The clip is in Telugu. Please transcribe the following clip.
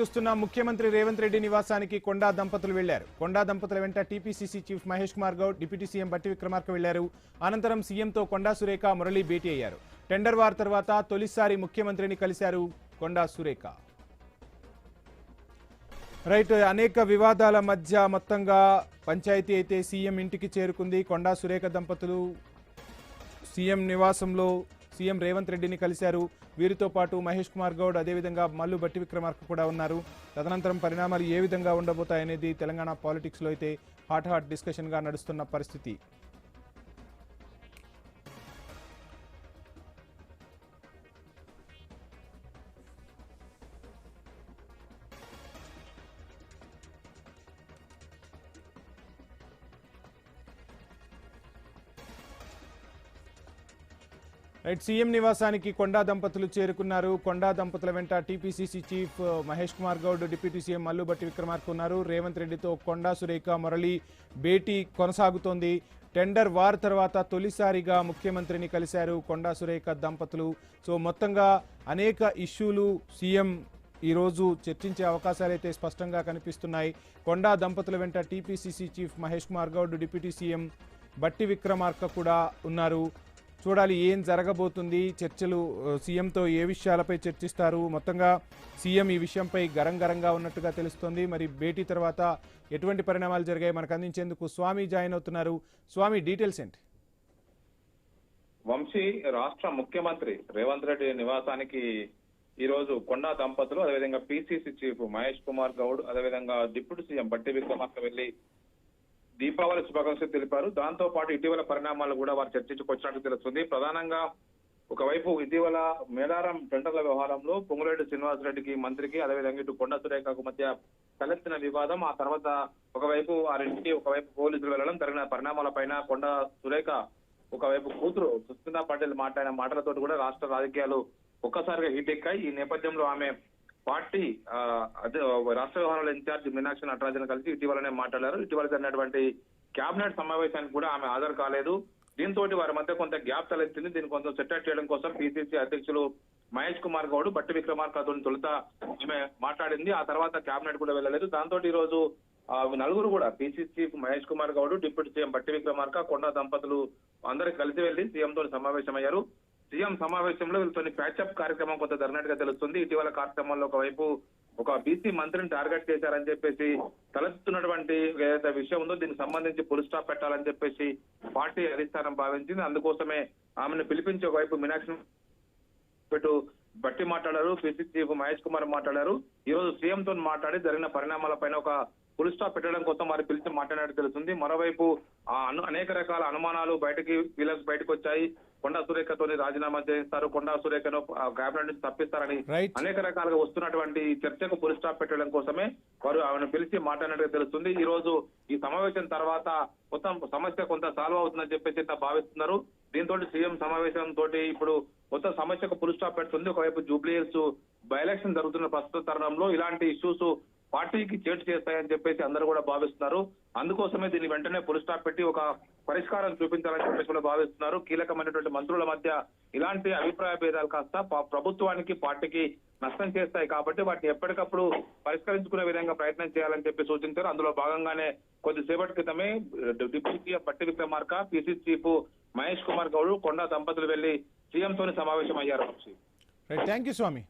చూస్తున్న ముఖ్యమంత్రి రేవంత్ రెడ్డి నివాసానికి కొండా దంపతులు వెళ్లారు. కొండా దంపతుల వెంట TPCC chief Mahesh Kumar Goud, deputy CM Bhatti Vikramarka వెళ్లారు. అనంతరం సీఎంతో కొండా సురేఖ, మురళి భేటీ అయ్యారు. టెండర్ వార్ తర్వాత తొలిసారి ముఖ్యమంత్రిని కలిశారు కొండా సురేఖ. రైట్, అనేక వివాదాల మధ్య మొత్తంగా పంచాయతీ అయితే సీఎం ఇంటికి చేరుకుంది. కొండా సురేఖ దంపతులు సీఎం నివాసంలో సీఎం రేవంత్ రెడ్డిని కలిశారు. వీరితో పాటు మహేష్ కుమార్ గౌడ్, అదేవిధంగా మల్లు బట్టి విక్రమార్క కూడా ఉన్నారు. తదనంతరం పరిణామాలు ఏ విధంగా ఉండబోతాయనేది తెలంగాణ పాలిటిక్స్లో అయితే హాట్ డిస్కషన్గా నడుస్తున్న పరిస్థితి. రైట్, సీఎం నివాసానికి కొండా దంపతులు చేరుకున్నారు. కొండా దంపతుల వెంట TPCC chief Mahesh Kumar Goud, deputy CM Mallu బట్టి విక్రమార్క ఉన్నారు. రేవంత్ రెడ్డితో కొండా సురేఖ, మురళి భేటీ కొనసాగుతోంది. టెండర్ వార్ తర్వాత తొలిసారిగా ముఖ్యమంత్రిని కలిశారు కొండా సురేఖ దంపతులు. సో మొత్తంగా అనేక ఇష్యూలు సీఎం ఈరోజు చర్చించే అవకాశాలైతే స్పష్టంగా కనిపిస్తున్నాయి. కొండా దంపతుల వెంట TPCC chief Mahesh Kumar Goud, deputy CM Bhatti Vikramarka కూడా ఉన్నారు. చూడాలి ఏం జరగబోతుంది. చర్చలు సీఎంతో ఏ విషయాలపై చర్చిస్తారు. మొత్తంగా సీఎం ఈ విషయంపై గరంగా ఉన్నట్టుగా తెలుస్తోంది. మరి భేటీ తర్వాత ఎటువంటి పరిణామాలు జరిగాయి మనకు అందించేందుకు స్వామి జాయిన్ అవుతున్నారు. స్వామి, డీటెయిల్స్ ఏంటి? వంశీ, రాష్ట్ర ముఖ్యమంత్రి రేవంత్ రెడ్డి నివాసానికి ఈ రోజు కొండా దంపతులు, అదేవిధంగా పీసీసీ చీఫ్ మహేష్ కుమార్ గౌడ్, అదేవిధంగా డిప్యూటీ సీఎం బట్టి విక్రమార్క వెళ్లి దీపావళి శుభాకాంక్షలు తెలిపారు. దాంతో పాటు ఇటీవల పరిణామాలు కూడా వారు చర్చించుకొచ్చినట్టు తెలుస్తుంది. ప్రధానంగా ఒకవైపు ఇటీవల మేడారం టెండర్ల వ్యవహారంలో పొంగులేటి శ్రీనివాసరెడ్డికి, మంత్రికి, అదేవిధంగా ఇటు కొండా సురేఖకు మధ్య తలెత్తిన వివాదం, ఆ తర్వాత ఒకవైపు వారింటికి ఒకవైపు పోలీసులు వెళ్లడం, జరిగిన పరిణామాలపైన కొండా సురేఖ ఒకవైపు కూతురు సుస్మితా పటేల్ మాట్లాడిన మాటలతో కూడా రాష్ట్ర రాజకీయాలు ఒక్కసారిగా హీట్ ఎక్కాయి. ఈ నేపథ్యంలో ఆమె పార్టీ రాష్ట్ర వ్యవహారాల ఇన్ఛార్జ్ మీనాక్షి నటరాజన్ కలిసి ఇటీవలనే మాట్లాడారు. ఇటీవల జరిగినటువంటి కేబినెట్ సమావేశానికి కూడా ఆమె హాజరు కాలేదు. దీంతో వారి మధ్య కొంత గ్యాప్ తలెత్తింది. దీన్ని కొంచెం సెటిల్ చేయడం కోసం పీసీసీ అధ్యక్షులు మహేష్ కుమార్ గౌడ్, బట్టి విక్రమార్కతో తొలుత ఆమె మాట్లాడింది. ఆ తర్వాత కేబినెట్ కూడా వెళ్ళలేదు. దాంతో ఈ రోజు నలుగురు కూడా PCC chief Mahesh Kumar Goud, deputy CM Bhatti Vikramarka, కొండా దంపతులు అందరూ కలిసి వెళ్లి సీఎంతో సమావేశమయ్యారు. సీఎం సమావేశంలో వీళ్ళతో ప్యాచప్ కార్యక్రమం కొంత జరిగినట్టుగా తెలుస్తుంది. ఇటీవల కార్యక్రమంలో ఒకవైపు ఒక బీసీ మంత్రిని టార్గెట్ చేశారని చెప్పేసి తలెత్తుతున్నటువంటి ఏదైతే విషయం ఉందో దీనికి సంబంధించి ఫుల్ స్టాప్ పెట్టాలని చెప్పేసి పార్టీ అధిష్టానం భావించింది. అందుకోసమే ఆమెను పిలిపించి ఒకవైపు మీనాక్షి పెట్టు బట్టి మాట్లాడారు, పీసీ చీఫ్ మహేష్ కుమార్ మాట్లాడారు. ఈ రోజు సీఎంతో మాట్లాడి జరిగిన పరిణామాలపైన ఒక ఫుల్ స్టాప్ పెట్టడం కోసం వారు పిలిచి మాట్లాడినట్టు తెలుస్తుంది. మరోవైపు అనేక రకాల అనుమానాలు వీళ్ళకి బయటకు వచ్చాయి. కొండా సురేఖతో రాజీనామా చేస్తారు, కొండా సురేఖను కేబినెట్ నుంచి తప్పిస్తారని అనేక రకాలుగా వస్తున్నటువంటి చర్చకు ఫుల్ స్టాప్ పెట్టడం కోసమే వారు ఆమెను పిలిచి మాట్లాడినట్టుగా తెలుస్తుంది. ఈ రోజు ఈ సమావేశం తర్వాత మొత్తం సమస్య కొంత సాల్వ్ అవుతుందని చెప్పేసి భావిస్తున్నారు. దీంతో సీఎం సమావేశంతో ఇప్పుడు మొత్తం సమస్యకు ఫుల్ స్టాప్ పెడుతుంది. ఒకవైపు జూబ్లీ హిల్స్ బై ఎలక్షన్ జరుగుతున్న ప్రస్తుత తరుణంలో ఇలాంటి ఇష్యూస్ పార్టీకి చేటు చేస్తాయని చెప్పేసి అందరూ కూడా భావిస్తున్నారు. అందుకోసమే దీన్ని వెంటనే ఫుల్ స్టాప్ పెట్టి ఒక పరిష్కారం చూపించాలని చెప్పేసి కూడా భావిస్తున్నారు. కీలకమైనటువంటి మంత్రుల మధ్య ఇలాంటి అభిప్రాయ భేదాలు కాస్త ప్రభుత్వానికి, పార్టీకి నష్టం చేస్తాయి కాబట్టి వాటిని ఎప్పటికప్పుడు పరిష్కరించుకునే విధంగా ప్రయత్నం చేయాలని చెప్పి సూచించారు. అందులో భాగంగానే కొద్దిసేపటి క్రితమే deputy CM Bhatti Vikramarka, PCC chief Mahesh Kumar Goud, Konda దంపతులు వెళ్లి సీఎంతో సమావేశం అయ్యారు. Thank you Swamy.